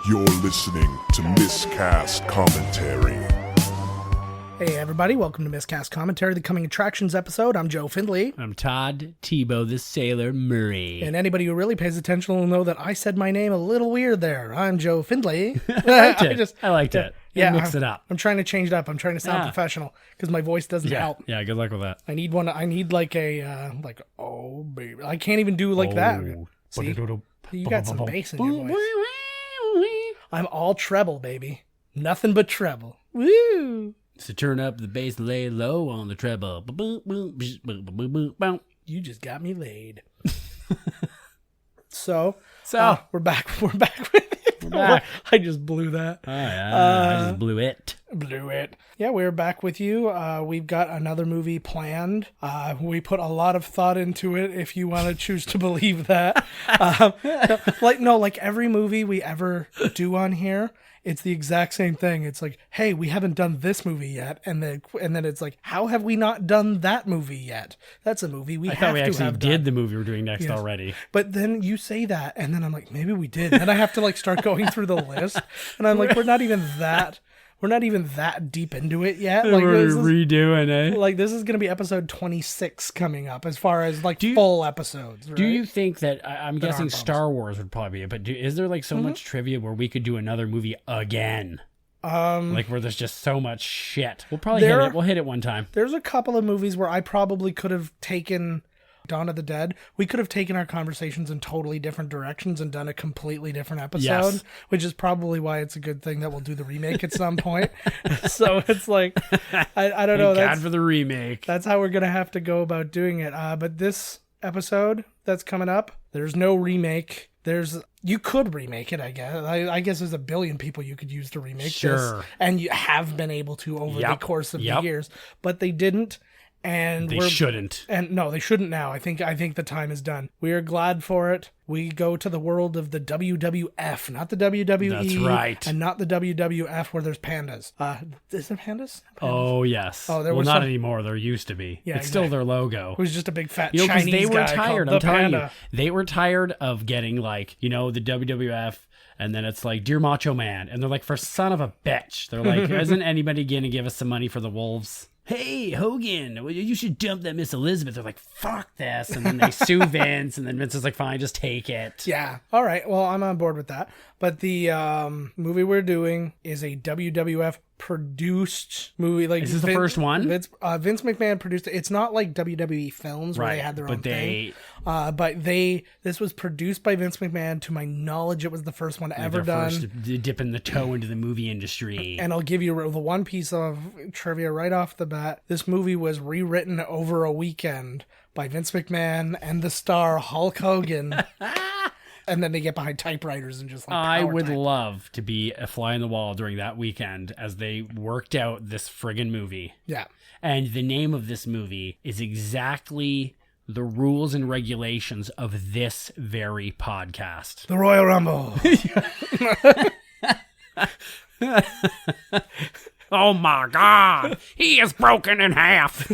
You're listening to Miscast Commentary. Hey everybody, welcome to Miscast Commentary, the coming attractions episode. I'm Joe Findlay. I'm Todd Tebow, the Sailor Murray. And anybody who really pays attention will know that I said my name a little weird there. I'm Joe Findlay. I liked it. Yeah, mix it up. I'm trying to change it up. I'm trying to sound professional because my voice doesn't help. Yeah, good luck with that. I need one. I need like a, oh baby. I can't even do like that. See? You got some bass in your voice. I'm all treble, baby. Nothing but treble. Woo! So turn up the bass and lay low on the treble. You just got me laid. So we're back. We're back with it. We're back. I just blew that. Oh, yeah. I just blew it. Yeah, we're back with you. We've got another movie planned. We put a lot of thought into it, if you want to choose to believe that. Like every movie we ever do on here, it's the exact same thing. It's like, hey, we haven't done this movie yet, and then it's like, how have we not done that movie yet? That's a movie we have to have done. I thought we actually did the movie we're doing next already. But then you say that, and then I'm like, maybe we did. Then I have to start going through the list, and I'm like, we're not even that deep into it yet. We're redoing it. This is going to be episode 26 coming up as far as full episodes. Right? Do you think that, I'm guessing Star Wars would probably be it, but is there so much trivia where we could do another movie again? Where there's just so much shit. We'll probably hit it. We'll hit it one time. There's a couple of movies where I probably could have taken Dawn of the Dead. We could have taken our conversations in totally different directions and done a completely different episode, which is probably why it's a good thing that we'll do the remake at some point. So it's like, I don't know. Thank God for the remake. That's how we're going to have to go about doing it. But this episode that's coming up, there's no remake. You could remake it, I guess. I guess there's a billion people you could use to remake this. And you have been able to over the course of the years. But they didn't. And they shouldn't. And no, they shouldn't now. I think the time is done. We are glad for it. We go to the world of the WWF, not the WWE. That's right. And not the WWF where there's pandas. Is there pandas? Oh, yes. Oh, there was not anymore. There used to be. Yeah, it's still their logo. It was just a big fat Chinese they were guy tired. I'm telling you. They were tired of getting the WWF. And then it's like, Dear Macho Man. And they're like, for son of a bitch. They're like, isn't anybody going to give us some money for the Wolves? Hey, Hogan, you should dump that Miss Elizabeth. They're like, fuck this. And then they sue Vince. And then Vince is like, fine, just take it. Yeah. All right. Well, I'm on board with that. But the movie we're doing is a WWF produced movie. Is this the first one? Vince McMahon produced it. It's not like WWE films where they had their own thing. But this was produced by Vince McMahon. To my knowledge, it was the first one ever done. First dipping the toe into the movie industry. And I'll give you the one piece of trivia right off the bat. This movie was rewritten over a weekend by Vince McMahon and the star Hulk Hogan. And then they get behind typewriters and just I would love to be a fly on the wall during that weekend as they worked out this friggin' movie. Yeah. And the name of this movie is exactly the rules and regulations of this very podcast. The Royal Rumble. Oh my God. He is broken in half.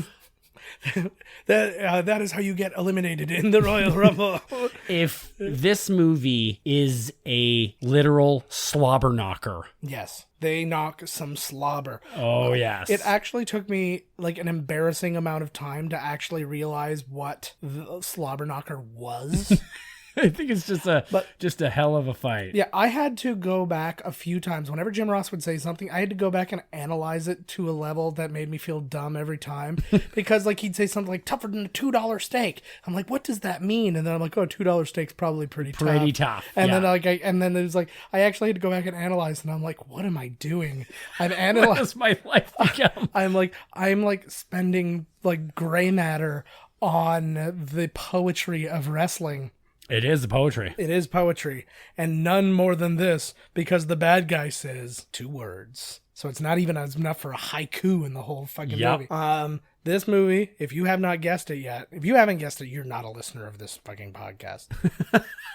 That is how you get eliminated in the Royal Rumble. If this movie is a literal slobber knocker. Yes, they knock some slobber. Oh, yes. It actually took me an embarrassing amount of time to actually realize what the slobber knocker was. I think it's just a hell of a fight. Yeah, I had to go back a few times. Whenever Jim Ross would say something, I had to go back and analyze it to a level that made me feel dumb every time. Because he'd say something like tougher than a $2 steak. I'm like, what does that mean? And then I'm like, oh, $2 steak's probably pretty tough. And then it was like, I actually had to go back and analyze, and I'm like, what am I doing? I'm analyzing. What does my life become? I'm spending gray matter on the poetry of wrestling. It is poetry. It is poetry. And none more than this, because the bad guy says 2 words. So it's not even enough for a haiku in the whole fucking movie. This movie, if you have not guessed it yet, if you haven't guessed it, you're not a listener of this fucking podcast.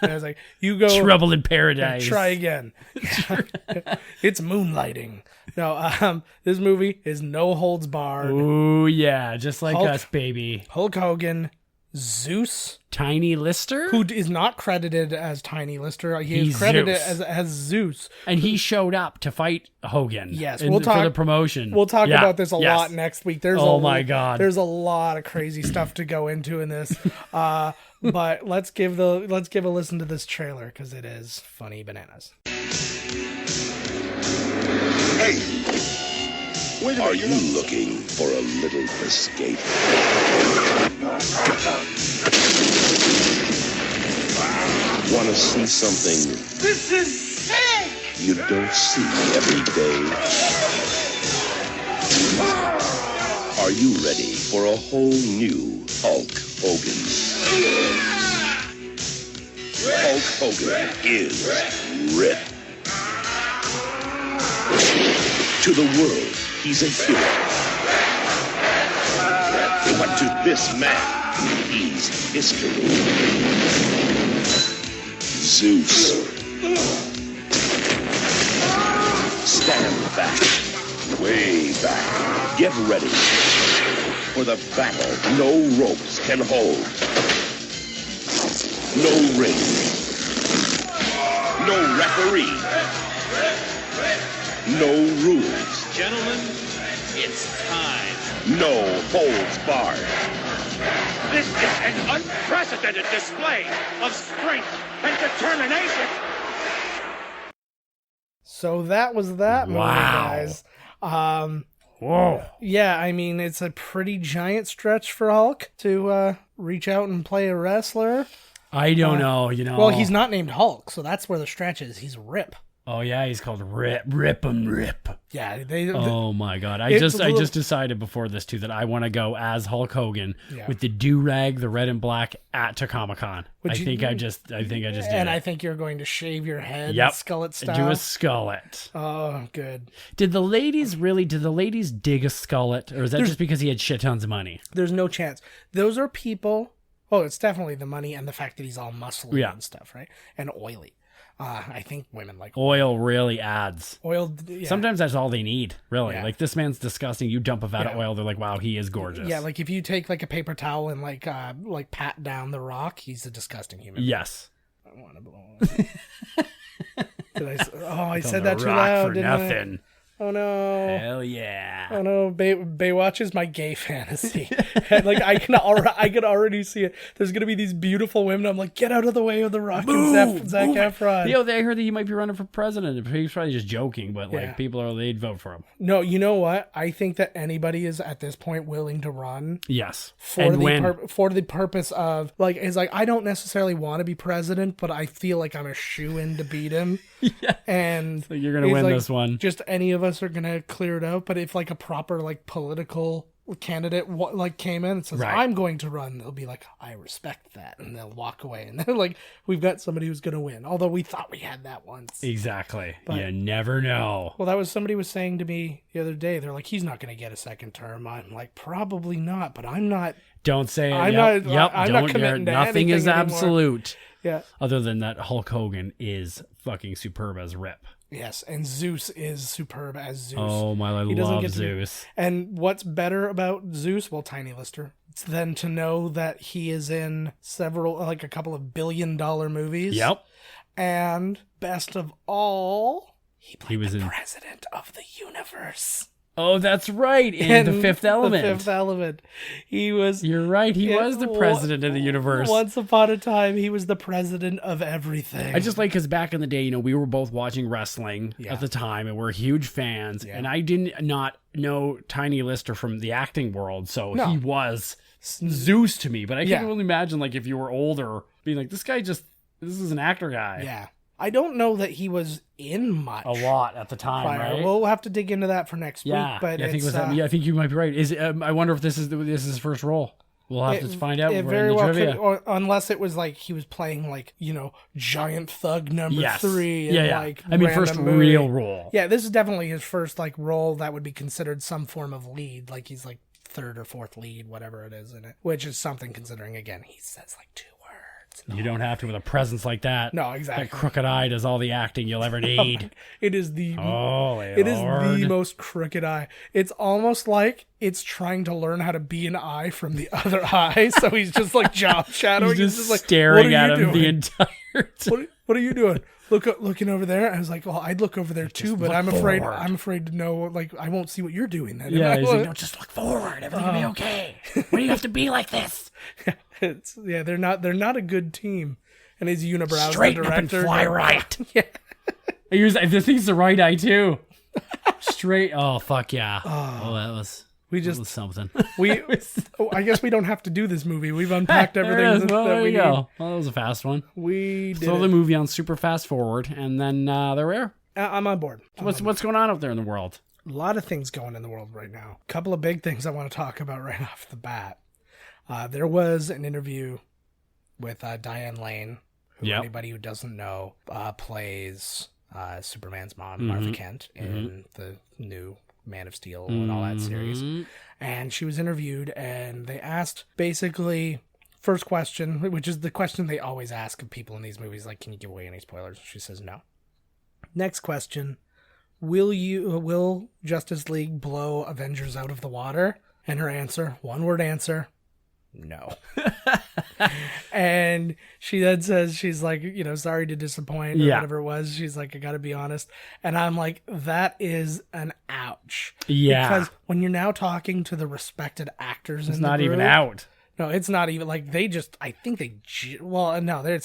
I was like, you go... Trouble in Paradise. Try again. It's moonlighting. No, this movie is no holds barred. Ooh, yeah. Just like us, baby. Hulk Hogan, Zeus, Tiny Lister? who is not credited as Tiny Lister. He is He's credited Zeus. as Zeus. And he showed up to fight Hogan. Yes, for the promotion. We'll talk Yeah, about this a yes. lot next week. My God. There's a lot of crazy stuff to go into in this. But let's give a listen to this trailer because it is funny bananas. Hey! Are you looking for a little escape? Want to see something This is sick! you don't see every day? Are you ready for a whole new Hulk Hogan? Hulk Hogan is ripped. To the world, he's a hero. But to this man, he's history. Zeus. Stand back. Way back. Get ready for the battle no ropes can hold. No ring. No referee. No rules. Gentlemen, it's time. No holds barred. This is an unprecedented display of strength and determination. So that was that movie, Wow. guys. Whoa. Yeah, I mean, it's a pretty giant stretch for Hulk to reach out and play a wrestler. I don't know, Well, he's not named Hulk, so that's where the stretch is. He's Rip. Oh yeah, he's called Rip 'em Rip. Yeah, Oh my God! I It's just a little- decided before this too that I want to go as Hulk Hogan Yeah. with the do rag, the red and black at Comic-Con. Would I you- think I just did and it. I think you're going to shave your head, Yep. skullet style. Do a skullet. Oh, good. Did the ladies dig a skullet, or is that just because he had shit tons of money? There's no chance. Those are people. Oh, it's definitely the money and the fact that he's all muscly Yeah. and stuff, right? And oily. I think women like Oil really adds. oil. Yeah. Sometimes that's all they need, really. Yeah. Like, this man's disgusting. You dump a vat of Yeah. oil, they're like, wow, he is gorgeous. Yeah, like if you take like a paper towel and like pat down the Rock, he's a disgusting human. Yes. I want to blow. I said that too Rock loud, for didn't I? nothing. Oh no. Hell yeah. Oh no, Baywatch is my gay fantasy. And, like I can already see it. There's gonna be these beautiful women. I'm like, get out of the way of the Rock and Zac Efron. Yo, I heard that he might be running for president. He's probably just joking, but like Yeah. they'd vote for him. No, you know what? I think that anybody is at this point willing to run Yes. for And the when? for the purpose of like it's like I don't necessarily want to be president, but I feel like I'm a shoo-in to beat him. Yeah. And So you're gonna it's win like, this one. Just any of us are gonna clear it out. But if like a proper like political candidate like came in and says Right. I'm going to run, they'll be like, I respect that, and they'll walk away, and they're like, we've got somebody who's gonna win. Although we thought we had that once. Exactly. But- you never know. Well, that was somebody was saying to me the other day. They're like, he's not going to get a second term. I'm like, probably not, but I'm not. Don't say it. I'm Yep. not- Yep. I'm not Don't. committing to Nothing is anything anymore. absolute. Yeah. Other than that, Hulk Hogan is fucking superb as Rip. Yes, and Zeus is superb as Zeus. Oh my, I He doesn't love get to be- Zeus. And what's better about Zeus? Well, Tiny Lister. It's then to know that he is in several, like a couple of billion-dollar movies. Yep. And best of all, he played was the in- president of the universe. Oh, that's right. In The Fifth Element. The Fifth Element. He was. You're right. He Yeah, was the president of the universe. Once upon a time, he was the president of everything. I just like because back in the day, we were both watching wrestling Yeah. at the time, and we're huge fans. Yeah. And I didn't not know Tiny Lister from the acting world, so No. he was Zeus to me. But I Yeah. can't really imagine like if you were older, being like, this is an actor guy. Yeah. I don't know that he was in much. A lot at the time, prior. right? We'll have to dig into that for next yeah, week. But yeah, I think it's, it was. I think you might be right. Is I wonder if this is his first role. We'll have to find out. It We're very in the well trivia. could, or, unless it was like he was playing like giant thug number Yes. 3. Yeah, in, yeah. Like I mean, random first movie. real role. Yeah, this is definitely his first like role that would be considered some form of lead. Like he's like third or fourth lead, whatever it is in it, which is something considering. Again, he says like 2 words. You don't have to with a presence like that. No, exactly. That crooked eye does all the acting you'll ever need. It is the It is the most crooked eye. It's almost like it's trying to learn how to be an eye from the other eye. So he's just like job shadowing. He's just like staring at him the entire time. What are you doing? Looking over there. I was like, well, I'd look over there too, but I'm afraid. forward. I'm afraid to know. Like, I won't see what you're doing then. Yeah, he's like, no, just look forward. Everything will be okay. Why do you have to be like this? They're not a good team. And his unibrow Straighten up and director. fly right. Yeah. This thing's the right eye too. Straight. Oh fuck yeah. Oh, that was something. I guess we don't have to do this movie. We've unpacked everything There we you go. need. Well, that was a fast one. We did Throw it. the movie on super fast forward, and then they're rare. I'm on board. What's going on up there in the world? A lot of things going in the world right now. A couple of big things I want to talk about right off the bat. There was an interview with Diane Lane, who anybody who doesn't know plays Superman's mom, Martha Kent, in the new Man of Steel and all that series. And she was interviewed, and they asked basically first question, which is the question they always ask of people in these movies, like, can you give away any spoilers? She says no. Next question, will Justice League blow Avengers out of the water? And her answer, one word answer, no. And she then says, she's like, sorry to disappoint, or whatever it was. She's like, I gotta be honest. And I'm like, that is an ouch. Yeah. Because when you're now talking to the respected actors It's in the not even group- out. No, it's not even like it's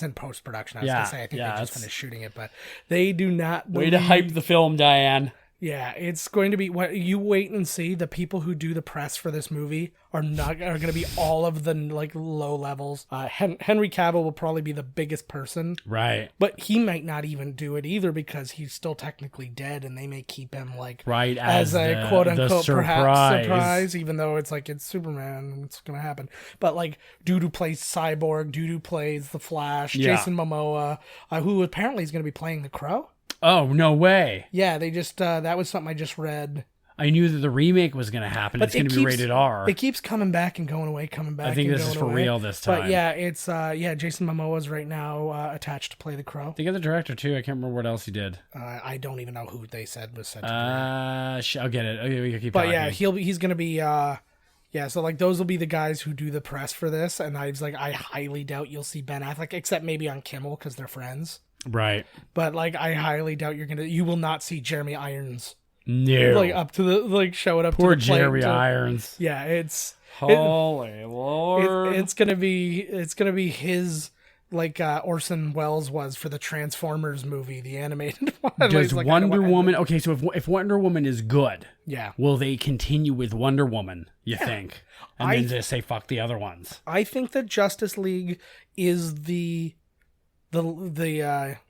in post-production. I was gonna say, I think they just finished shooting it, but they do not Way to hype the film, Diane. Yeah, it's going to be what you wait and see. The people who do the press for this movie are going to be all of the like low levels. Henry Cavill will probably be the biggest person, Right. but he might not even do it either because he's still technically dead, and they may keep him like Right as a the, quote the unquote perhaps surprise. surprise, even though it's like it's Superman and it's going to happen. But like dude who plays Cyborg, dude who plays the Flash, Yeah. Jason Momoa, who apparently is going to be playing the Crow. Oh, no way. Yeah, they just that was something I just read. I knew that the remake was going to happen. It's going to be rated R. It keeps coming back and going away, coming back. I think and this going is for away. real this time. But yeah, it's Jason Momoa's right now attached to play the Crow. They got the director too. I can't remember what else he did. I don't even know who they said was said to I'll get it. Okay, we can keep But talking. yeah, he's gonna be so like those will be the guys who do the press for this, and I was like, I highly doubt you'll see Ben Affleck, except maybe on Kimmel because they're friends. Right. But like, I highly doubt you will not see Jeremy Irons No. like up to the like showing up. Poor to the plate Jeremy to- Irons. Yeah, it's Holy Lord. it's gonna be his like Orson Welles was for the Transformers movie, the animated one. Does It's like, Wonder Woman... Okay, so if Wonder Woman is good, Yeah, will they continue with Wonder Woman, you think? And I- then just say, fuck the other ones. I think that Justice League is the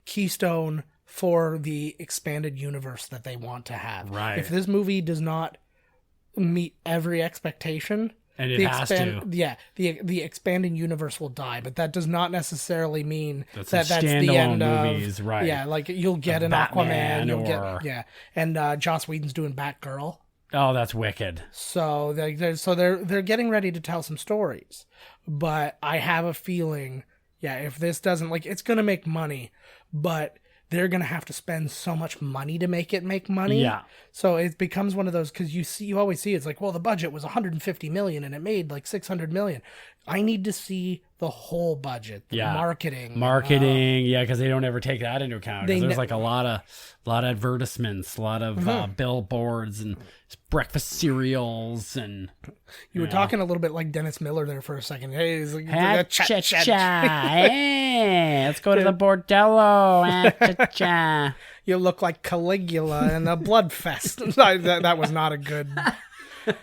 keystone for the expanded universe that they want to have. Right. If this movie does not meet every expectation, And it has to. Yeah, the expanding universe will die, but that does not necessarily mean That's that's the standalone end movies, of. right. Yeah, like you'll get an Batman Aquaman, you'll or- get and Joss Whedon's doing Batgirl. Oh, that's wicked. So they're getting ready to tell some stories, but I have a feeling, if this doesn't it's gonna make money, but they're gonna have to spend so much money to make it make money. Yeah. So it becomes one of those because you always see it's like, well, the budget was 150 million and it made like 600 million. I need to see the whole budget, the marketing, because they don't ever take that into account. 'Cause They there's ne- like a lot of advertisements, a lot of billboards and breakfast cereals and. You were talking a little bit like Dennis Miller there for a second. Hey, he's like, Hey, let's go to the bordello. Cha. You look like Caligula in a blood fest. that was not a good.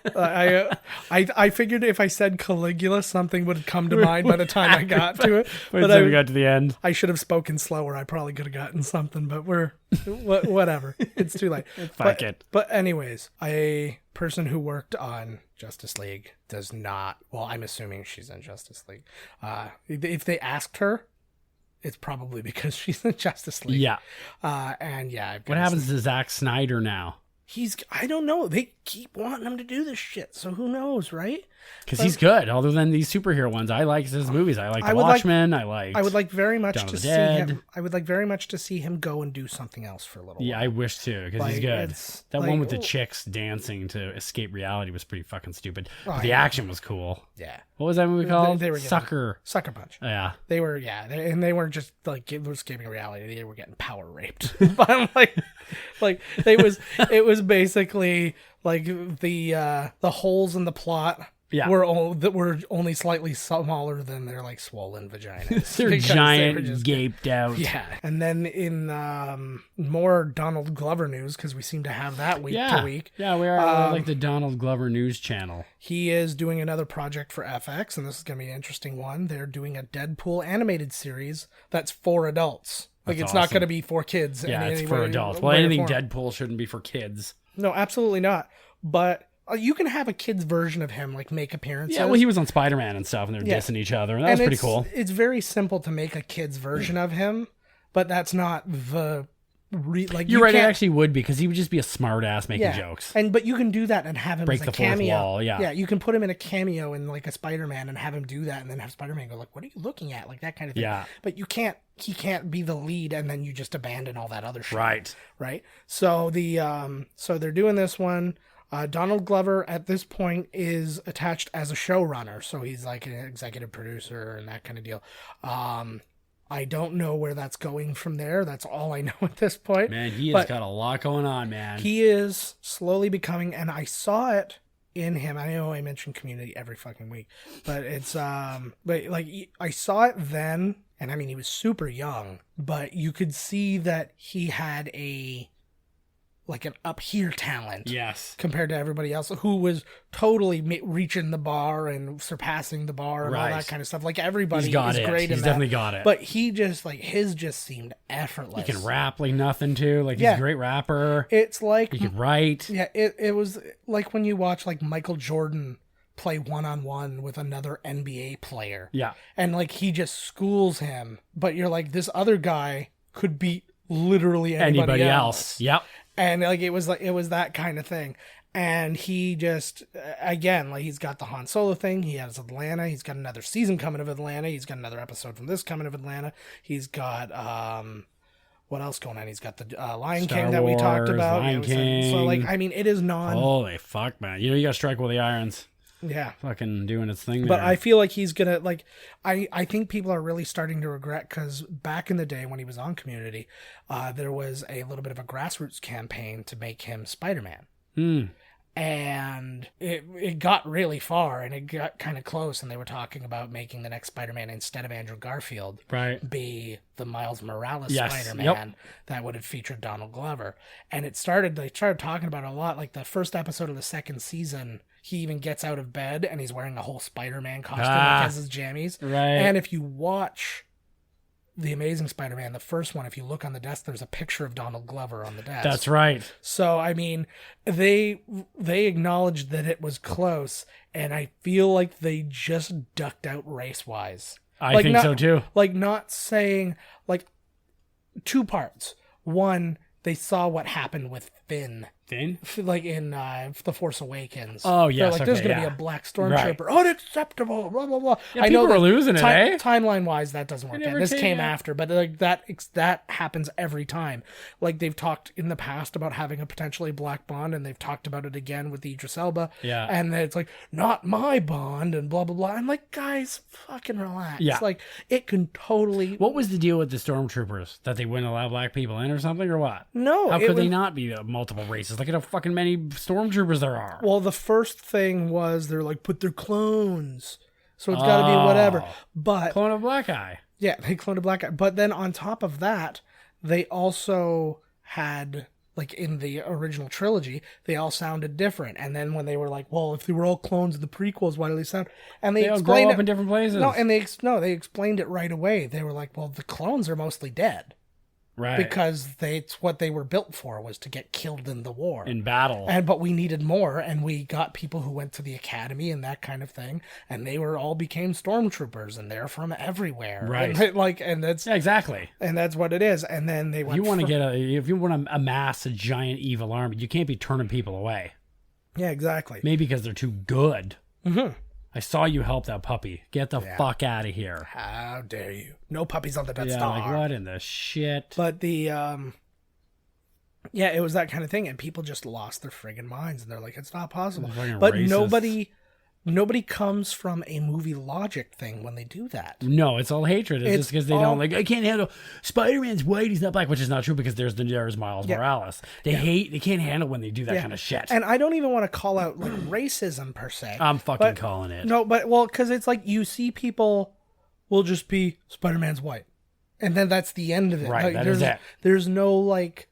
I figured if I said Caligula, something would come to mind by the time I got to it. But we got to the end. I should have spoken slower. I probably could have gotten something, but whatever. It's too late. Fuck it. But anyways, a person who worked on Justice League does not. Well, I'm assuming she's in Justice League. If they asked her, it's probably because she's in Justice League. Yeah. What What happens to Zack Snyder now? I don't know. They keep wanting him to do this shit, so who knows, right? Because he's good. Other than these superhero ones, I like his movies. I like The Watchmen. I would like very much Dawn of to the see Dead. him. I would like very much to see him go and do something else for a little Yeah, while. I wish too, because he's Like, good. it's That like, one with the oh. chicks dancing to escape reality was pretty fucking stupid. Oh, But the yeah. action was cool. Yeah. What was that movie called? They were getting- Sucker. Sucker Punch. Yeah. They were, and they weren't just like escaping reality. They were getting power raped. But I'm like it was basically like the holes in the plot. Yeah. were only slightly smaller than their like swollen vaginas. They're Because they giant, were just- gaped out. Yeah, and then in more Donald Glover news, because we seem to have that week to week. Yeah, we are like the Donald Glover News Channel. He is doing another project for FX, and this is going to be an interesting one. They're doing a Deadpool animated series that's for adults. Like, That's it's not awesome. going to be for kids. Yeah, in it's any for way, adults. Well, way or anything form. Deadpool shouldn't be for kids. No, absolutely not. But you can have a kid's version of him, like, make appearances. Yeah, well, he was on Spider-Man and stuff, and they're Yeah. dissing each other, and that was pretty cool. It's very simple to make a kid's version of him, but that's not the... You're right, it can't- actually would be, because he would just be a smart ass making jokes. But you can do that and have him Break as a the fourth cameo. wall, yeah. Yeah, you can put him in a cameo in like a Spider-Man and have him do that, and then have Spider-Man go like, "What are you looking at?" Like that kind of thing. Yeah. But you can't. He can't be the lead, and then you just abandon all that other shit. Right. Right. So so they're doing this one. Donald Glover at this point is attached as a showrunner, so he's like an executive producer and that kind of deal. I don't know where that's going from there. That's all I know at this point. Man, he has But got a lot going on, man. he is slowly becoming, and I saw it in him. I know I mention Community every fucking week, but it's but like I saw it then, and I mean he was super young, but you could see that he had an up here talent. Yes. Compared to everybody else who was totally reaching the bar and surpassing the bar and all Right. that kind of stuff. Like everybody He's got is it. great in He's that. definitely got it. But he just like his just seemed effortless. He can rap like nothing, too. Like, he's Yeah. a great rapper. It's like He can write. yeah, it was like when you watch like Michael Jordan play one-on-one with another NBA player. Yeah. And like he just schools him, but you're like this other guy could beat literally anybody else. Yep. And like it was that kind of thing. And he just again, like he's got the Han Solo thing, he has Atlanta, he's got another season coming of Atlanta, he's got another episode from this coming of Atlanta. He's got what else going on? He's got the Lion Star King that we talked Wars, about. Lion So like King. I mean it is non Holy fuck, man. You know, you got to strike while the iron's yeah. fucking doing its thing But there. I feel like he's gonna like I think people are really starting to regret because back in the day when he was on Community, there was a little bit of a grassroots campaign to make him Spider-Man. And it got really far and it got kind of close, and they were talking about making the next Spider-Man instead of Andrew Garfield Right. be the Miles Morales Yes, Spider-Man yep. that would have featured Donald Glover. And they started talking about it a lot. Like the first episode of the second season, he even gets out of bed and he's wearing a whole Spider-Man costume like has his jammies. Right. And if you watch The Amazing Spider-Man, the first one, if you look on the desk, there's a picture of Donald Glover on the desk. That's right. So, I mean, they acknowledged that it was close, and I feel like they just ducked out race-wise. I think so, too. Like, not saying, like, two parts. One, they saw what happened with Finn. Finn? Like in The Force Awakens. Oh, They're yes, like, there's okay, going to yeah. be a black stormtrooper. Unacceptable, blah, blah, blah. Yeah, people were losing it, eh? Timeline-wise, that doesn't work. never This take came it. after, but like that happens every time. Like, they've talked in the past about having a potentially black Bond, and they've talked about it again with Idris Elba. Yeah. And then it's like, not my Bond, and blah, blah, blah. I'm like, guys, fucking relax. Yeah. Like, it can totally... What was the deal with the stormtroopers? That they wouldn't allow black people in or something, or what? No, How it could they was- not be multiple races? Look at how fucking many stormtroopers there are. Well, the first thing was they're like, but they're clones. So it's got to be whatever. But Clone of Black Eye. yeah, they cloned a black guy. But then on top of that, they also had, like in the original trilogy, they all sounded different. And then when they were like, well, if they were all clones of the prequels, why do they sound? And They all explained grow up it- in different places. No, and they explained it right away. They were like, well, the clones are mostly dead. Right. Because it's what they were built for, was to get killed in the war. in battle. But we needed more, and we got people who went to the academy and that kind of thing, and they all became stormtroopers, and they're from everywhere, Right. And that's Yeah, exactly. what it is. And then they went. If you want to amass a giant evil army, you can't be turning people away. yeah, exactly. Maybe because they're too good. I saw you help that puppy. Get the fuck out of here. How dare you? No puppies on the Death Yeah, Star. like what in the shit? But the yeah, it was that kind of thing, and people just lost their friggin' minds, and they're like, it's not possible. Fucking But racist. nobody comes from a movie logic thing when they do that. No, it's all hatred. It's just because they all- don't like. I can't handle Spider-Man's white. He's not black, which is not true because there's Miles Morales. They can't handle when they do that kind of shit. And I don't even want to call out like racism per se. I'm fucking calling it. No, but because it's like you see people will just be Spider-Man's white, and then that's the end of it. Right, Like, that there's, is it. There's no like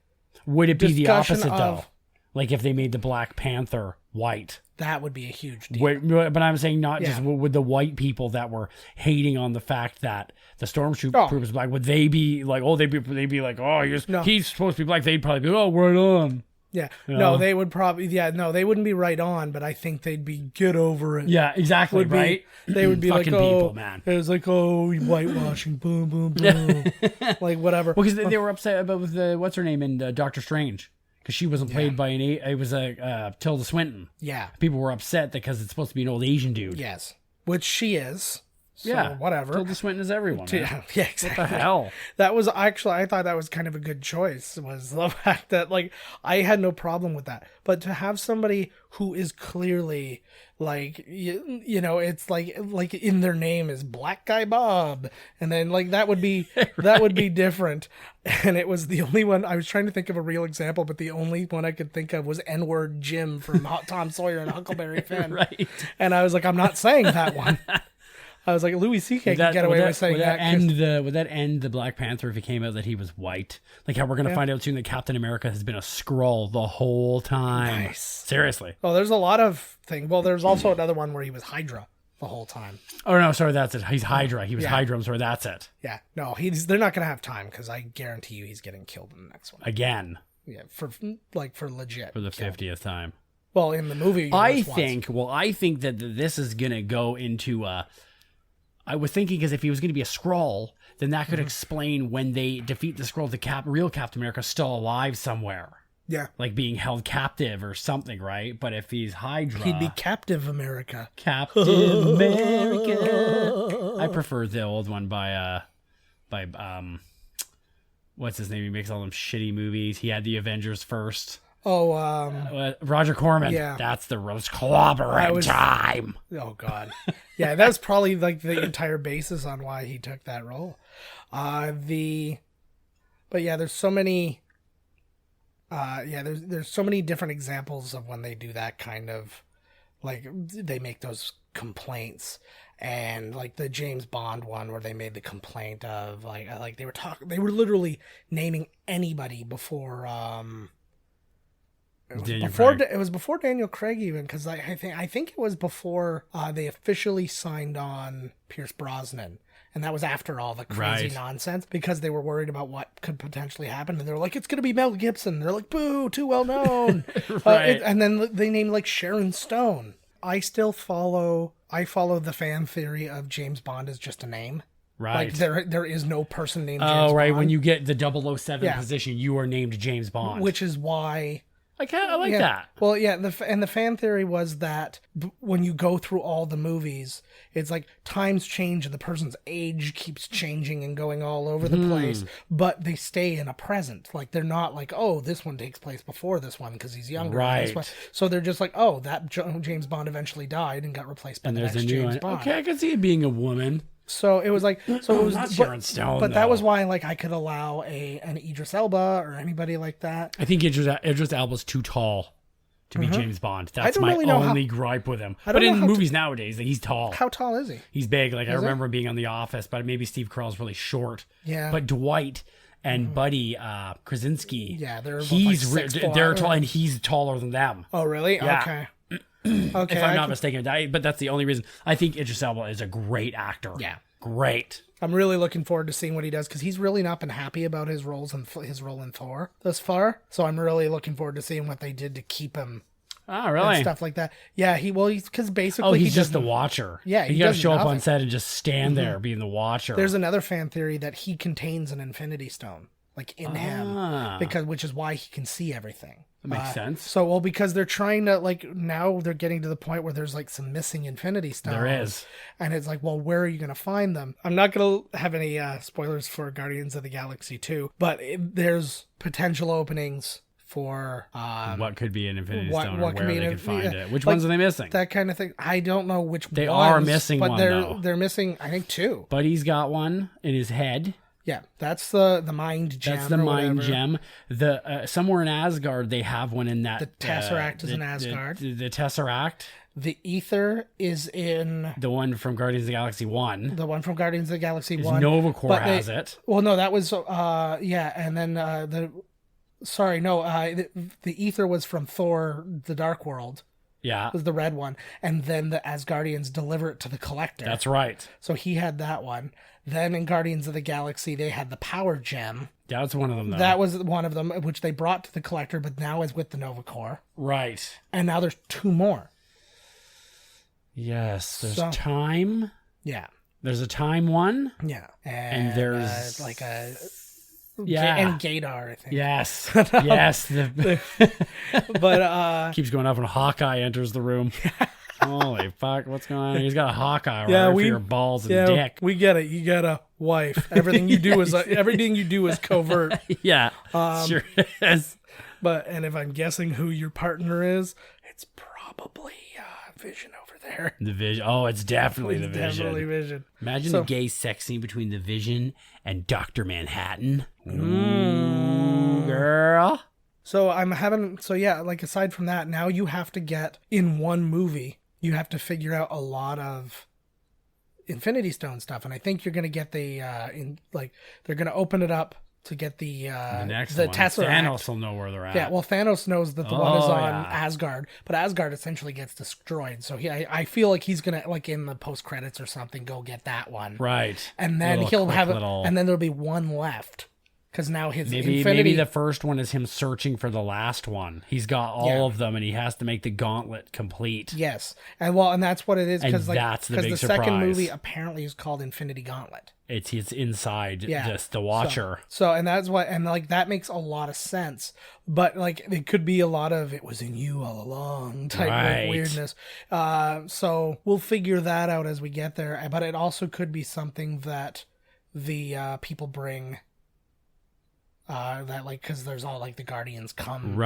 Would it be the discussion opposite though? of- Like if they made the Black Panther white. that would be a huge deal. But I'm saying not just Yeah. with the white people that were hating on the fact that the stormtrooper was black. Would they be like, oh, they'd be like, oh, he's supposed to be black. They'd probably be, oh, right on. Yeah. You No, know? they would probably. Yeah. No, they wouldn't be right on, but I think they'd be get over it. Yeah, exactly. Would be- Right. They would be like, Fucking oh, people, man. it was like, oh, whitewashing, boom, boom, boom, like whatever. Well, because they were upset about with what's her name in Doctor Strange because she wasn't played by it was Tilda Swinton. Yeah. People were upset because it's supposed to be an old Asian dude. Yes. Which she is. So Yeah, whatever. Tilda Swinton is everyone. Man. Yeah, yeah, exactly. What the hell? That was actually, I thought that was kind of a good choice, was the fact that, like, I had no problem with that. But to have somebody who is clearly, like, you know, it's like in their name is Black Guy Bob. And then, like, that would be, that would be different. And it was the only one, I was trying to think of a real example, but the only one I could think of was N-word Jim from Tom Sawyer and Huckleberry Finn. Right. And I was like, I'm not saying that one. I was like, Louis C.K. can get away with saying would that. Would that end the Black Panther if it came out that he was white? Like how we're going to find out soon that Captain America has been a Skrull the whole time. Nice. Seriously. Oh, there's a lot of things. Well, there's also another one where he was Hydra the whole time. Oh, no, sorry, that's it. He's Hydra. He was Hydra. I'm sorry, that's it. Yeah, no, they're not going to have time because I guarantee you he's getting killed in the next one. Again, Yeah, for legit. for the kill. 50th time. Well, in the movie, I think that this is going to go into I was thinking because if he was going to be a Skrull, then that could explain when they defeat the Skrull, the real Captain America's still alive somewhere. Yeah, Like being held captive or something, right? But if he's Hydra... he'd be Captive America. Captain America. I prefer the old one by what's his name? He makes all them shitty movies. He had the Avengers first. Oh, Roger Corman. Yeah. That's the Rose clobbering time. oh God. Yeah, that's probably like the entire basis on why he took that role. But yeah, there's so many. There's so many different examples of when they do that kind of, like, they make those complaints, and like the James Bond one where they made the complaint of like they were literally naming anybody before it was before Daniel Craig even, because I think it was before they officially signed on Pierce Brosnan. And that was after all the crazy nonsense, because they were worried about what could potentially happen. And they were like, it's going to be Mel Gibson. They're like, boo, too well known. Right. And then they named like Sharon Stone. I follow the fan theory of James Bond as just a name. Right. Like there is no person named James Oh, right. Bond. When you get the 007 Yeah. position, you are named James Bond. Which is why... I like yeah. that. Well, yeah, the fan theory was that when you go through all the movies, it's like times change and the person's age keeps changing and going all over the place, but they stay in a present. Like they're not like, oh, this one takes place before this one because he's younger. Right. This one. So they're just like, oh, that James Bond eventually died and got replaced by And the there's next a new James one. Bond. Okay, I can see it being a woman. So it was like, so it was Not Sharon Stone, but that though. was why like I could allow an Idris Elba or anybody like that. I think Idris Elba's too tall to be James Bond. That's don't my really know only gripe with him. I But don't know in how movies nowadays, like, he's tall. How tall is he? He's big. Like I he? remember him being on The Office, but maybe Steve Carell's really short. Yeah. But Dwight and Buddy Krasinski, Yeah, they're both, he's like, 6'4". they're tall, and he's taller than them. Oh, really? Yeah. Okay. Okay. If I'm not mistaken, but that's the only reason. I think Idris Elba is a great actor. Yeah. Great. I'm really looking forward to seeing what he does, because he's really not been happy about his roles and his role in Thor thus far. So I'm really looking forward to seeing what they did to keep him Oh, and really? stuff like that. Yeah, he's because basically Oh, he's he just the doesn't- watcher. Yeah, he he got to does show up on nothing. set and just stand there being the watcher. There's another fan theory that he contains an Infinity Stone. like in him, which is why he can see everything. That makes sense. So, well, because they're trying to, like, now they're getting to the point where there's, like, some missing Infinity Stones. There is. And it's like, well, where are you going to find them? I'm not going to have any spoilers for Guardians of the Galaxy 2, but there's potential openings for... what could be an Infinity Stone or what could where be they an could find it. Which like, ones are they missing? That kind of thing. I don't know which They ones, are missing but one, though. they're missing, I think, 2. Buddy's got one in his head. Yeah, that's the mind gem. That's the mind gem. The somewhere in Asgard they have one in that. The Tesseract is in Asgard. The Tesseract. The Ether is in the one from Guardians of the Galaxy 1. The one from Guardians of the Galaxy 1. Nova Corps has it. Well, no, that was and then the Ether was from Thor: The Dark World. Yeah. Was the red one. And then the Asgardians deliver it to the Collector. That's right. So he had that one. Then in Guardians of the Galaxy, they had the Power Gem. That's one of them, though. That was one of them, which they brought to the Collector, but now is with the Nova Corps. Right. And now there's 2 more. Yes. There's Time. Yeah. There's a Time one. Yeah. And there's... like a... Yeah. And Gaydar, I think. Yes. Yes. But keeps going up when Hawkeye enters the room. Holy fuck, what's going on? He's got a Hawkeye right for your balls and dick. We get it. You got a wife. Everything you do is covert. Yeah. Sure is. And if I'm guessing who your partner is, it's probably Vision over there. The Vision. Oh, it's definitely the Vision. Definitely Vision. Imagine the gay sex scene between the Vision and Dr. Manhattan. Ooh, girl. So aside from that, now you have to get in one movie, you have to figure out a lot of Infinity Stone stuff. And I think you're going to get they're going to open it up to get the next the one. Tesseract. Thanos will know where they're at. Yeah, well, Thanos knows that the one is on yeah. Asgard, but Asgard essentially gets destroyed. So I feel like he's gonna, like in the post credits or something, go get that one. Right. And then and then there'll be one left. Because now his maybe the first one is him searching for the last one. He's got all of them, and he has to make the gauntlet complete. Yes, and that's what it is. Because that's the big second surprise. movie apparently is called Infinity Gauntlet. It's inside the Watcher. So and that's what, and like that makes a lot of sense. But like it could be a lot of "it was in you all along" type of weirdness. So we'll figure that out as we get there. But it also could be something that the people bring. Because there's all like the Guardians come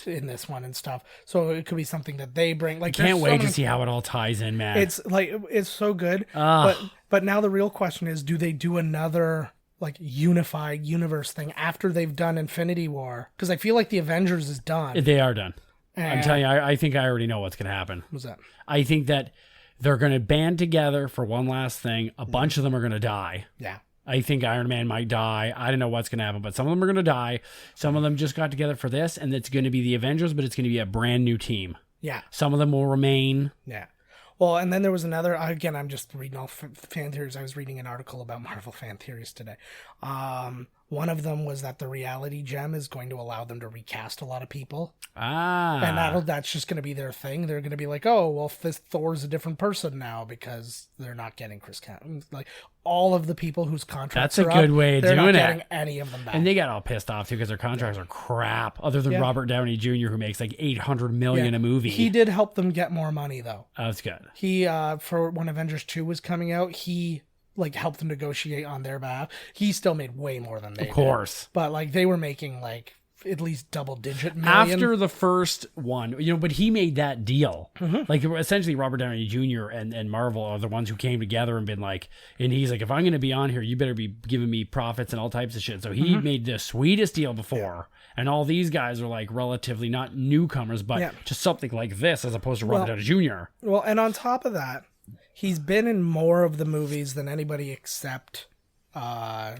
in this one and stuff, so it could be something that they bring. Like, can't wait to see how it all ties in, man. It's so good. But now the real question is, do they do another like unified universe thing after they've done Infinity War? Because I feel like the Avengers is done. They are done. I'm telling you, I think I already know what's going to happen. What's that? I think that they're going to band together for one last thing. A bunch of them are going to die. Yeah. I think Iron Man might die. I don't know what's going to happen, but some of them are going to die. Some of them just got together for this, and it's going to be the Avengers, but it's going to be a brand new team. Yeah. Some of them will remain. Yeah. Well, and then there was another, again, I'm just reading all fan theories. I was reading an article about Marvel fan theories today. One of them was that the reality gem is going to allow them to recast a lot of people. And that's just going to be their thing. They're going to be like, oh, well, this Thor's a different person now because they're not getting Chris Cam. Like, all of the people whose contracts are up. That's a good way of doing it. They're not getting any of them back. And they got all pissed off, too, because their contracts are crap, other than Robert Downey Jr., who makes like $800 million a movie. He did help them get more money, though. Oh, that's good. He, for when Avengers 2 was coming out, he like helped them negotiate on their behalf. He still made way more than they did. Of course. But like they were making like at least double-digit million. After the first one, but he made that deal. Mm-hmm. Like, essentially, Robert Downey Jr. and Marvel are the ones who came together and been like, and he's like, if I'm going to be on here, you better be giving me profits and all types of shit. So he made the sweetest deal before. Yeah. And all these guys are like relatively not newcomers, but just something like this as opposed to Robert Downey Jr. Well, and on top of that, he's been in more of the movies than anybody except...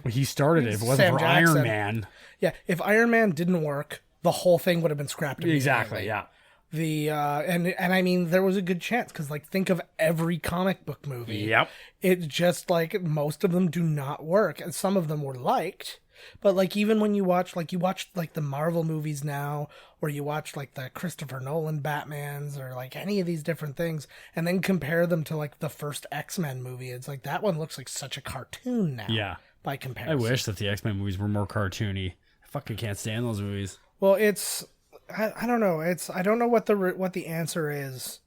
he started it. If it wasn't for Iron Man. Yeah, if Iron Man didn't work, the whole thing would have been scrapped immediately. Exactly, yeah. And I mean, there was a good chance, because like think of every comic book movie. Yep. It's just like most of them do not work, and some of them were liked. But like even when you watch like the Marvel movies now, or you watch like the Christopher Nolan Batmans, or like any of these different things, and then compare them to like the first X-Men movie, it's like that one looks like such a cartoon now. Yeah. by I comparison. wish that the X-Men movies were more cartoony. I fucking can't stand those movies. Well, I don't know. I don't know what the answer is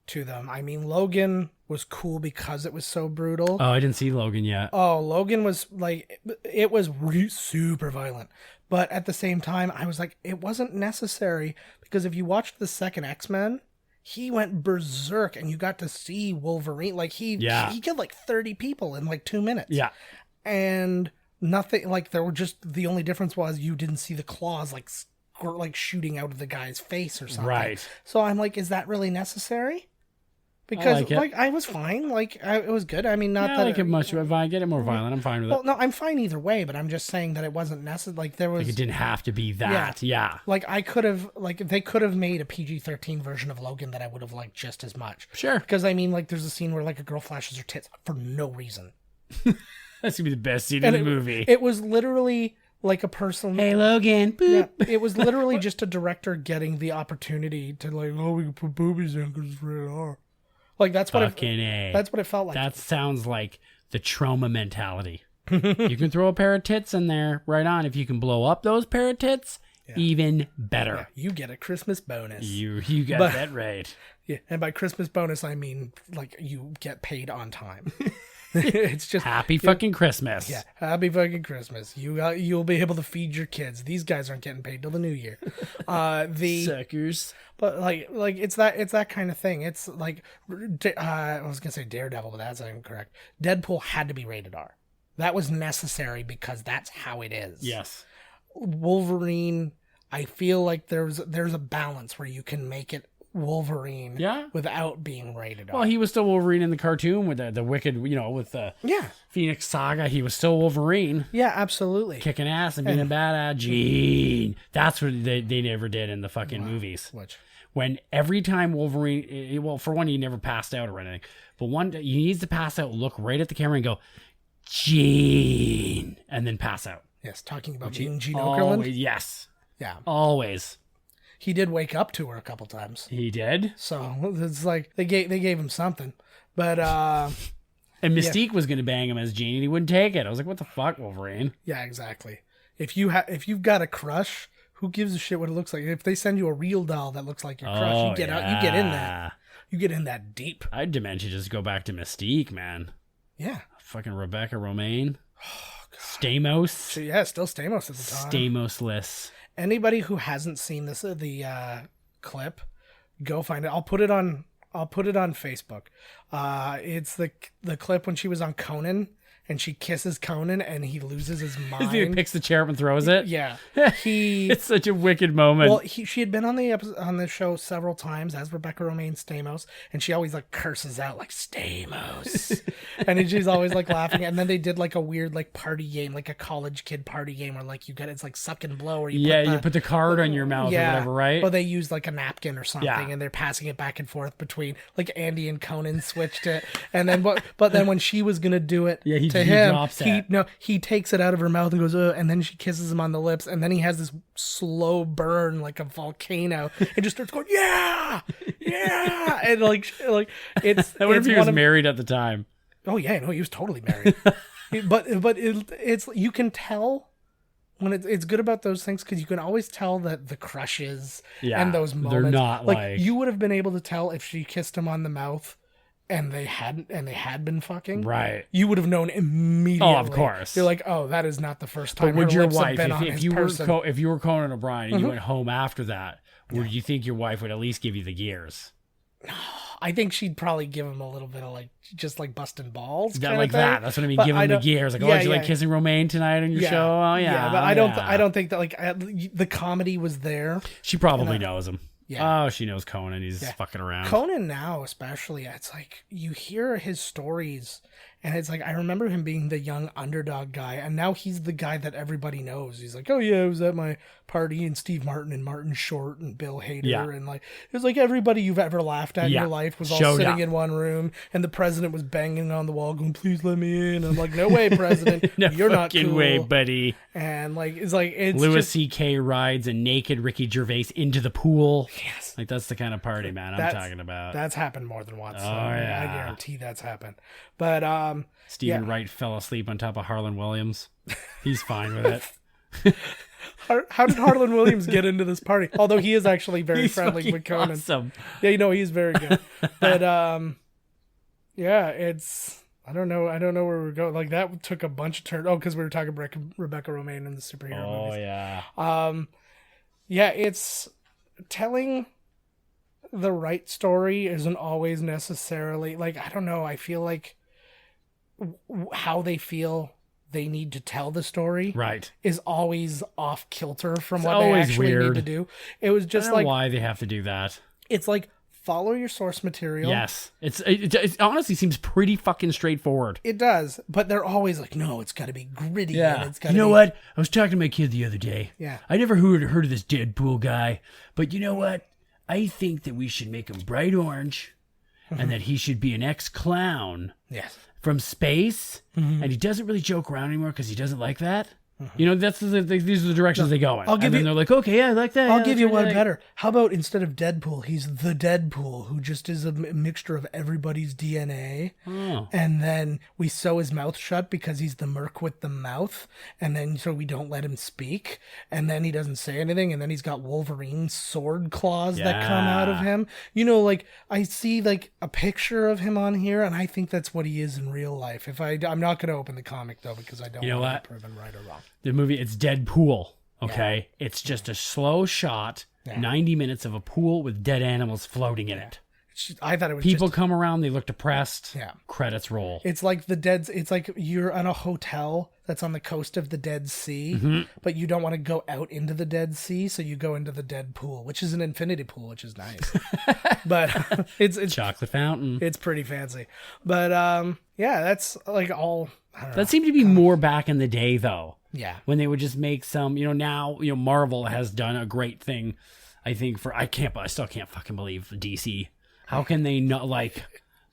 to them. I mean, Logan was cool because it was so brutal. Oh, I didn't see Logan yet. Oh, Logan was like, it was super violent. But at the same time, I was like, it wasn't necessary, because if you watched the second X-Men, he went berserk and you got to see Wolverine. Like he killed like 30 people in like 2 minutes. Yeah. And nothing, like there were just, the only difference was you didn't see the claws like shooting out of the guy's face or something. Right. So I'm like, is that really necessary? Because I was fine. Like it was good. I mean, not I that like it much. If I get it more violent, I'm fine with well, it. no, I'm fine either way, but I'm just saying that it wasn't necessary. Like there was, Like it didn't have to be that. Yeah. like they could have made a PG-13 version of Logan that I would have liked just as much. Sure. Because I mean, like there's a scene where like a girl flashes her tits for no reason. That's gonna be the best scene in the movie. It was literally like a person. Hey, Logan. Boop. Yeah, it was literally just a director getting the opportunity to like, oh, we can put boobies in because it's rated R. Like that's what that's what it felt like. That sounds like the trauma mentality. You can throw a pair of tits in there, right on. If you can blow up those pair of tits, even better. Yeah, you get a Christmas bonus. You got that right. Yeah, and by Christmas bonus I mean like you get paid on time. It's just Happy fucking Christmas. Yeah, happy fucking Christmas. You'll be able to feed your kids. These guys aren't getting paid till the new year. Suckers. But like it's that kind of thing. It's like I was gonna say Daredevil, but that's incorrect. Deadpool had to be rated R. That was necessary because that's how it is. Yes. Wolverine, I feel like there's a balance where you can make it Wolverine without being rated R. Well, he was still Wolverine in the cartoon with the wicked, with the Phoenix Saga. He was still Wolverine. Yeah, absolutely. Kicking ass and being a badass. Gene. That's what they never did in the fucking movies. Which? When every time Wolverine, well, for one, he never passed out or anything. But one, he needs to pass out, look right at the camera and go, Gene, and then pass out. Yes, talking about Gene Okerlund. Yes. Yeah. Always. He did wake up to her a couple times. He did? So it's like they gave him something. But and Mystique was going to bang him as Gene and he wouldn't take it. I was like, what the fuck, Wolverine? Yeah, exactly. If you've got a crush, who gives a shit what it looks like? If they send you a real doll that looks like your crush, you get out, you get in that. You get in that deep. I'd demand you just go back to Mystique, man. Yeah. Fucking Rebecca Romaine. Oh, God. Stamos. Still Stamos at the time. Stamos-less. Anybody who hasn't seen the clip, go find it. I'll put it on Facebook. It's the clip when she was on Conan and she kisses Conan and he loses his mind. He picks the chair up and throws it. Yeah, it's such a wicked moment. Well, she had been on the show several times as Rebecca Romaine Stamos, and she always like curses out like Stamos, and then she's always like laughing. And then they did like a weird like party game, like a college kid party game where like it's like suck and blow, or you put the card on your mouth or whatever, right? Or they used like a napkin or something, and they're passing it back and forth between like Andy and Conan switched it, and then but then when she was gonna do it. To him, he takes it out of her mouth and goes, and then she kisses him on the lips, and then he has this slow burn like a volcano, and just starts going, yeah, and like it's. I wonder if he was married at the time. Oh yeah, no, he was totally married. but it's you can tell when it's good about those things because you can always tell that the crushes and those moments. They're not like you would have been able to tell if she kissed him on the mouth. And they had been fucking, right? You would have known immediately. Oh, of course. You're like, oh, that is not the first time. But would her your lips wife, have been if you were Conan O'Brien and you went home after that, would you think your wife would at least give you the gears? I think she'd probably give him a little bit of like just like busting balls. That's what I mean. Give him the gears. Like, did you like kissing Romaine tonight on your show? Oh yeah. But I don't think that like the comedy was there. She probably knows him. Yeah. Oh, she knows Conan. He's fucking around. Conan now, especially, it's like you hear his stories, and it's like I remember him being the young underdog guy, and now he's the guy that everybody knows. He's like, oh yeah, I was at my party, and Steve Martin and Martin Short and Bill Hader, and like it was like everybody you've ever laughed at in your life was all sitting in one room, and the president was banging on the wall, going, "Please let me in." I'm like, "No way, president, no you're not cool." way, buddy. And like it's Louis C.K. rides a naked Ricky Gervais into the pool. Yes. Like that's the kind of party, man, I'm talking about. That's happened more than once. Oh, so I guarantee that's happened. But Stephen Wright fell asleep on top of Harlan Williams. He's fine with it. How did Harlan Williams get into this party? Although he is actually very He's friendly fucking with Conan. awesome. Yeah, he's very good. But it's I don't know where we're going. Like that took a bunch of turns. Oh, because we were talking Rebecca Romaine in the superhero movies. Oh yeah. Yeah, it's telling the right story isn't always necessarily like I don't know. I feel like how they feel they need to tell the story is always off kilter from what they actually need to do. It was just I don't know like why they have to do that. It's like follow your source material. Yes. It honestly seems pretty fucking straightforward. It does, but they're always like, no, it's got to be gritty. Yeah. And it's gotta you know be... what? I was talking to my kid the other day. Yeah. I never heard of this Deadpool guy, but you know what? I think that we should make him bright orange and that he should be an ex-clown. Yes. From space, and he doesn't really joke around anymore because he doesn't like that. You know, these are the directions they go in. And then they're like, okay, yeah, I like that. I'll give you one better. How about instead of Deadpool, he's the Deadpool, who just is a mixture of everybody's DNA. Oh. And then we sew his mouth shut because he's the merc with the mouth. And then so we don't let him speak. And then he doesn't say anything. And then he's got Wolverine sword claws that come out of him. You know, like I see like a picture of him on here, and I think that's what he is in real life. I'm not going to open the comic though because I don't want to be proven right or wrong. The movie, it's Deadpool, okay? Yeah. It's just a slow shot, 90 minutes of a pool with dead animals floating in it. I thought it was people come around, they look depressed. Yeah. Credits roll. It's like it's like you're on a hotel that's on the coast of the Dead Sea, but you don't want to go out into the Dead Sea, so you go into the Dead Pool, which is an infinity pool, which is nice. But it's chocolate fountain. It's pretty fancy. But yeah, that's like all. I don't know. That seemed to be more back in the day, though. Yeah. When they would just make some, now, Marvel has done a great thing, I think, I still can't fucking believe DC. How can they not, like,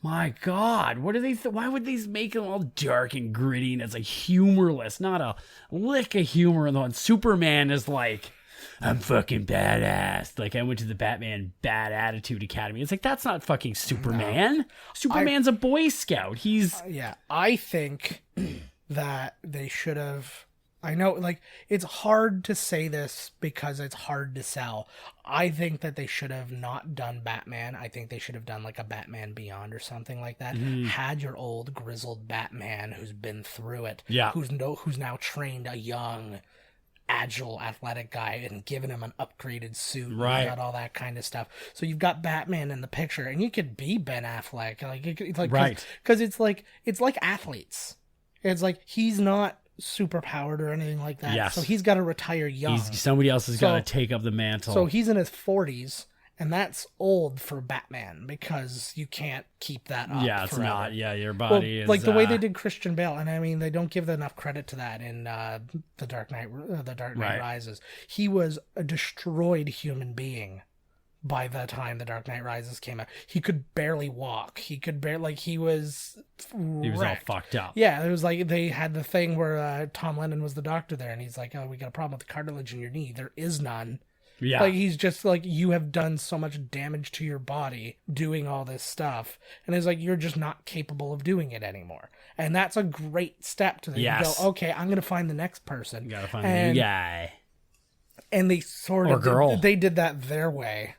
my God, what are they, why would they make them all dark and gritty and it's like humorless, not a lick of humor in the one. Superman is like, I'm fucking badass. Like, I went to the Batman Bad Attitude Academy. It's like, that's not fucking Superman. No. Superman's a Boy Scout. He's... yeah, I think that they should have... I know, like, it's hard to say this because it's hard to sell. I think that they should have not done Batman. I think they should have done, like, a Batman Beyond or something like that. Had your old grizzled Batman who's been through it. Yeah. Who's now trained a young, agile, athletic guy and given him an upgraded suit. Right. And all that kind of stuff. So you've got Batman in the picture, and you could be Ben Affleck. Right. Because it's like athletes. It's like he's not super powered or anything like that. Yes. So he's got to retire young. Somebody else has got to take up the mantle. So he's in his 40s, and that's old for Batman because you can't keep that up. Yeah, it's forever. not. Yeah, your body is... Like the way they did Christian Bale, and I mean, they don't give enough credit to that in The Dark Knight Rises. He was a destroyed human being by the time The Dark Knight Rises came out. He could barely walk. He was all fucked up. Yeah, it was like they had the thing where Tom Lennon was the doctor there, and he's like, oh, we got a problem with the cartilage in your knee. There is none. Yeah. Like, he's just like, you have done so much damage to your body doing all this stuff. And it's like, you're just not capable of doing it anymore. And that's a great step to go, okay, I'm going to find the next person. You got to find a new guy. And they sort of... Or girl. They did that their way,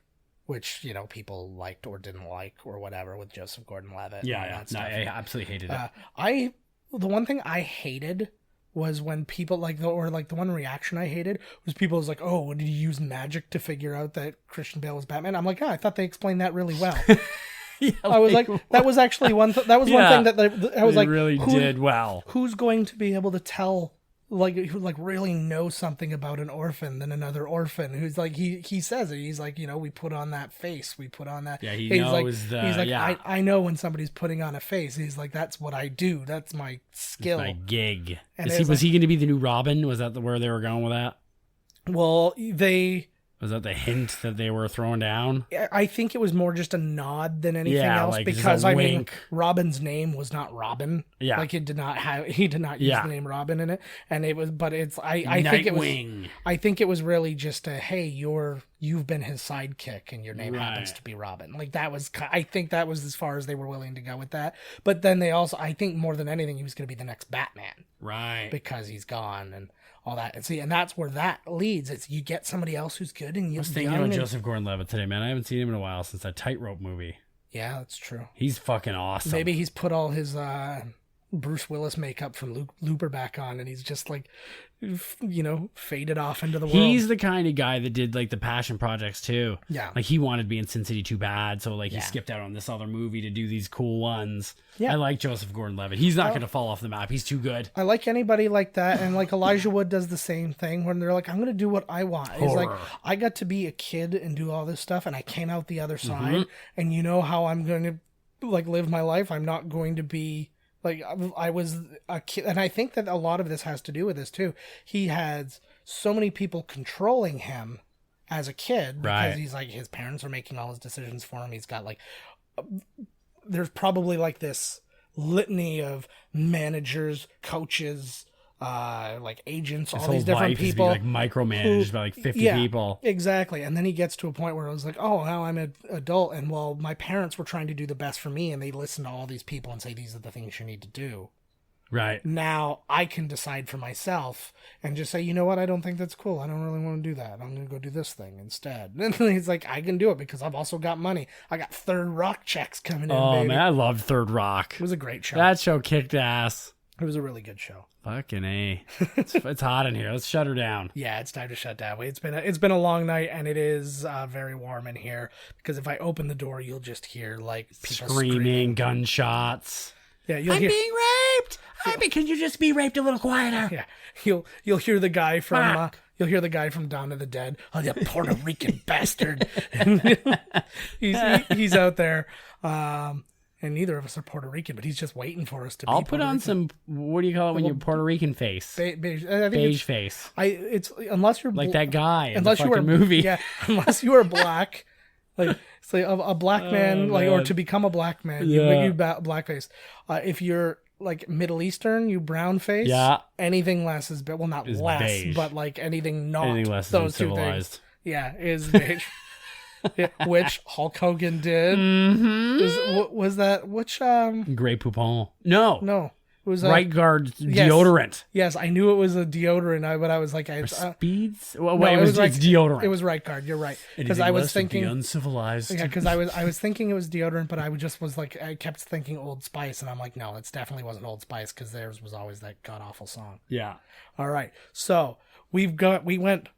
which, people liked or didn't like or whatever with Joseph Gordon-Levitt. Yeah. No, I absolutely hated it. The one thing I hated was when people the one reaction I hated was people was like, oh, did you use magic to figure out that Christian Bale was Batman? I'm like, I thought they explained that really well. I was like, that was actually one thing that I was like, really did well. Who's going to be able to tell, who really know something about an orphan than another orphan who's like, he says it. He's like, we put on that face. We put on that. Yeah, he's knows like, I know when somebody's putting on a face. He's like, that's what I do. That's my skill. It's my gig. And was he going to be the new Robin? Was that where they were going with that? Well, Was Was that the hint that they were throwing down? I think it was more just a nod than anything else, like just because a I mean, wink. Robin's name was not Robin. Yeah. Like he did not use the name Robin in it, and it was. But it's I think it was. Nightwing. I think it was really just a hey, you've been his sidekick, and your name happens to be Robin. Like that was. I think that was as far as they were willing to go with that. But then they also, I think more than anything, he was going to be the next Batman, Right. because he's gone and all that. And see, and that's where that leads. It's you get somebody else who's good, and you I was thinking about Joseph Gordon-Levitt today, man. I haven't seen him in a while since that Tightrope movie. Yeah, that's true. He's fucking awesome. Maybe he's put all his Bruce Willis makeup from Looper back on, and he's just like, faded off into the world. He's the kind of guy that did like the passion projects too. Yeah. Like he wanted to be in Sin City too bad, so like he Yeah. skipped out on this other movie to do these cool ones. Yeah. I like Joseph Gordon-Levitt. He's not going to fall off the map. He's too good. I like anybody like that, and like Elijah Wood does the same thing when they're like, I'm going to do what I want. He's like, Horror. I got to be a kid and do all this stuff, and I came out the other Mm-hmm. side, and you know how I'm going to like live my life. I'm not going to be like I was a kid, and I think that a lot of this has to do with this too. He had so many people controlling him as a kid because Right. he's like his parents are making all his decisions for him. He's got like there's probably like this litany of managers, coaches, like agents, His all whole these different life is people. being like micromanaged by like 50 Yeah, people. Exactly. And then he gets to a point where I was like, oh, now I'm an adult. And well, my parents were trying to do the best for me, and they listen to all these people and say, these are the things you need to do. Right. Now I can decide for myself and just say, you know what? I don't think that's cool. I don't really want to do that. I'm going to go do this thing instead. And he's like, I can do it because I've also got money. I got Third Rock checks coming in, Oh baby. man, I loved Third Rock. It was a great show. That show kicked ass. It was a really good show. Fucking A. It's hot in here. Let's shut her down. Yeah, it's time to shut down. It's been a long night, and it is very warm in here because if I open the door, you'll just hear like people Screaming, gunshots. Yeah, you'll hear. being raped. Can you just be raped a little quieter? Yeah, you'll hear the guy from Fuck. you'll hear the guy from Dawn of the Dead. Oh, the Puerto Rican bastard. he's out there. And neither of us are Puerto Rican, but he's just waiting for us to. I'll be put Puerto on Rican. some. What do you call it when you're Puerto Rican face? beige. I think Beige it's, face. it's unless you're Like that guy in unless the you are fucking movie. Yeah, unless you are black, like it's like a black man, like or man. to become a black man, Yeah. you blackface. If you're like Middle Eastern, you brown face. Yeah. Anything less is well, not Is less, beige. but like anything not Anything less those than two civilized. things. Yeah, is beige. Yeah, which Hulk Hogan did. Mm-hmm. Was that which? Grey Poupon. No. No, it was Right guard yes. deodorant. Yes, I knew it was a deodorant. But I was like, Speeds? Well, no, wait, it's right, deodorant. It was Right Guard. You're right. Because Anything I was less would be thinking, uncivilized. yeah, because I was thinking it was deodorant, but I was like, I kept thinking Old Spice, and I'm like, no, it definitely wasn't Old Spice because theirs was always that god awful song. Yeah. All right, so we went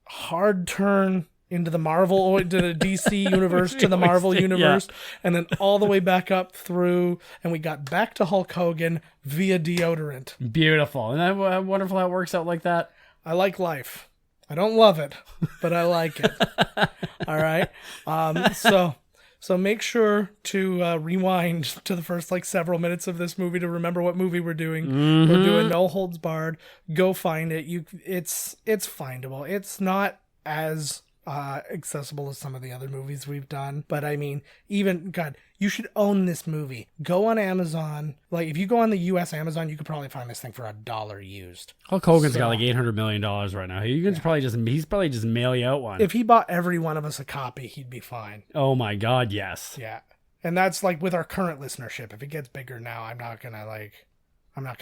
hard turn into the Marvel, into the DC universe, to the Marvel Yeah. universe, and then all the way back up through, and we got back to Hulk Hogan via deodorant. Beautiful. And that wonderful how it works out like that. I like life. I don't love it, but I like it. All right. So make sure to rewind to the first like several minutes of this movie to remember what movie we're doing. Mm-hmm. We're doing No Holds Barred. Go find it. It's findable. It's not as accessible as some of the other movies we've done, but I mean, even God, you should own this movie. Go on Amazon. Like if you go on the U.S. Amazon, you could probably find this thing for $1 used. Hulk Hogan's got like $800 million right now. He's probably just mail you out one. If he bought every one of us a copy, he'd be fine. Oh my God, yes. Yeah. And that's like with our current listenership. If it gets bigger now, I'm not gonna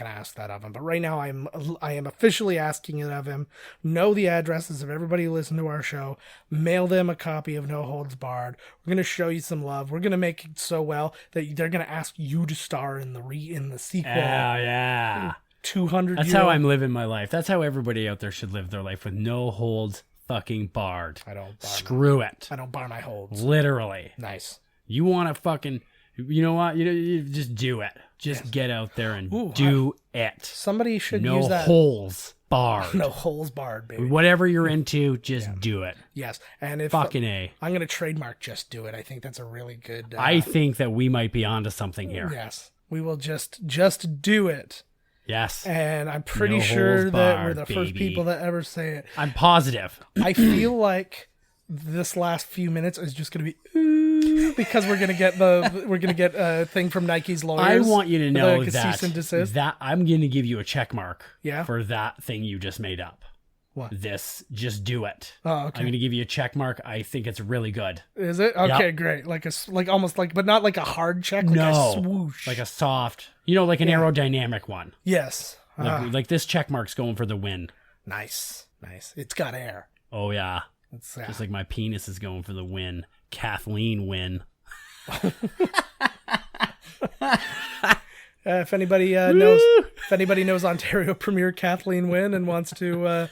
ask that of him. But right now I am officially asking it of him. Know the addresses of everybody who listened to our show. Mail them a copy of No Holds Barred. We're gonna show you some love. We're gonna make it so well that they're gonna ask you to star in the sequel. Oh, yeah. 200 That's year how old- I'm living my life. That's how everybody out there should live their life, with no holds fucking barred. I don't bar Screw it. I don't bar my holds. Literally. Nice. You want to fucking, you know what? You just do it. Just get out there and do it. Somebody should No use that. holes barred. No holes barred, baby. Whatever you're into, just do it. Yes. And if Fucking A. I'm going to trademark Just Do It. I think that's a really good... I think that we might be onto something here. Yes. We will just do it. Yes. And I'm pretty No sure holds that we're barred, the first baby. people that ever say it. I'm positive. I feel like this last few minutes is just going to be ooh, because we're going to get a thing from Nike's lawyers. I want you to know like a cease and desist. that I'm going to give you a check mark Yeah? for that thing you just made up. What? This, just do it. Oh, okay. I'm going to give you a check mark. I think it's really good. Is it? Okay, Yep. great. Like almost like, but not like a hard check, like a swoosh. Like a soft, like an aerodynamic one. Yes. Like this check mark's going for the win. Nice. It's got air. Oh, yeah. It's Just like my penis is going for the win. Kathleen win. If anybody knows Ontario Premier Kathleen Wynne and wants to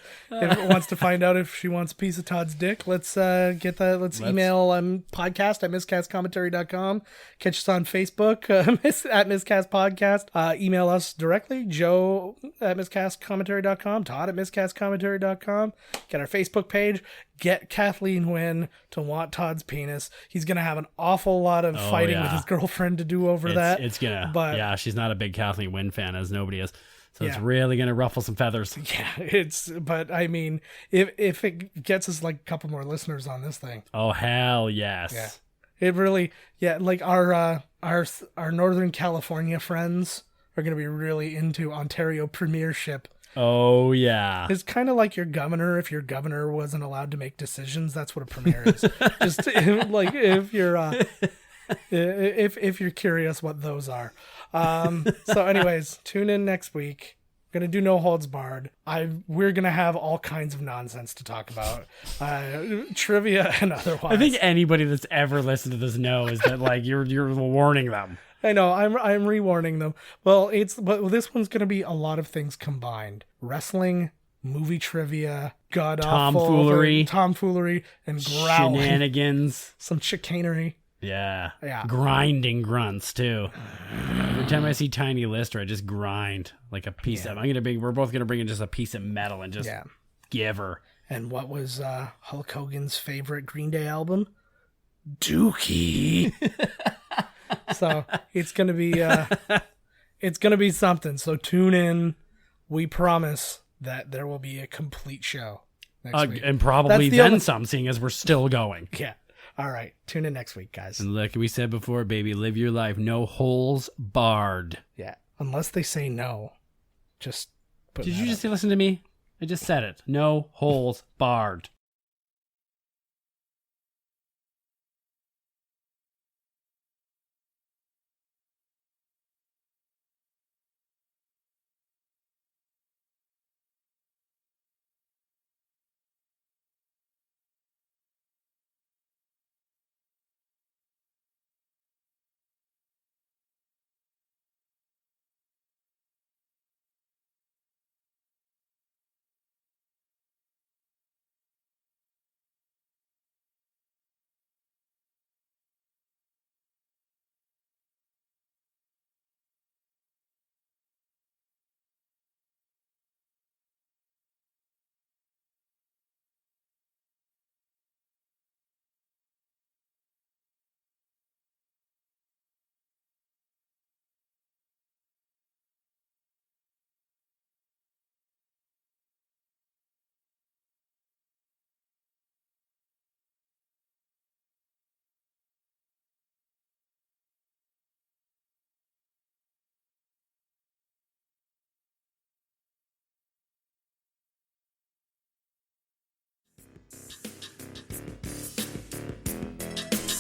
find out if she wants a piece of Todd's dick, let's email podcast at miscastcommentary.com. Catch us on Facebook at Miscast Podcast. Email us directly, Joe at miscastcommentary.com, Todd at miscastcommentary.com. Get our Facebook page. Get Kathleen Wynne to want Todd's penis. He's gonna have an awful lot of fighting with his girlfriend to do over that. Yeah, she's not a big Kathleen Wynne fan, as nobody is. So it's really gonna ruffle some feathers. Yeah, but I mean, if it gets us like a couple more listeners on this thing. Oh hell yes. Yeah. It really, like our Northern California friends are gonna be really into Ontario premiership. Oh yeah. It's kind of like your governor. If your governor wasn't allowed to make decisions, that's what a premier is. Just like if you're curious what those are. So anyways, tune in next week. We're gonna do No Holds Barred. We're gonna have all kinds of nonsense to talk about, trivia and otherwise. I think anybody that's ever listened to this knows that like you're warning them. I know, I'm re-warning them. Well, but this one's gonna be a lot of things combined: wrestling, movie trivia, tomfoolery, and growling, shenanigans, some chicanery. Yeah. Yeah. Grinding grunts too. Every time I see Tiny Lister, I just grind like a piece of. We're both gonna bring in just a piece of metal and just give her. And what was Hulk Hogan's favorite Green Day album? Dookie. So it's gonna be something. So tune in. We promise that there will be a complete show next week. And probably then some, seeing as we're still going. Yeah. All right. Tune in next week, guys. And like we said before, baby, live your life. No holes barred. Yeah. Unless they say no. Just put Did you just listen to me? I just said it. No holes barred.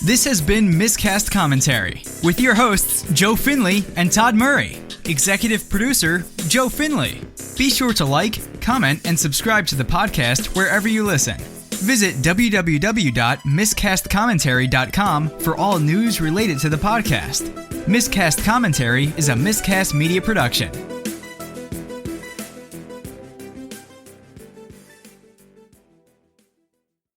This has been Miscast Commentary with your hosts, Joe Finley and Todd Murray. Executive producer, Joe Finley. Be sure to like, comment, and subscribe to the podcast wherever you listen. Visit www.miscastcommentary.com for all news related to the podcast. Miscast Commentary is a Miscast Media production.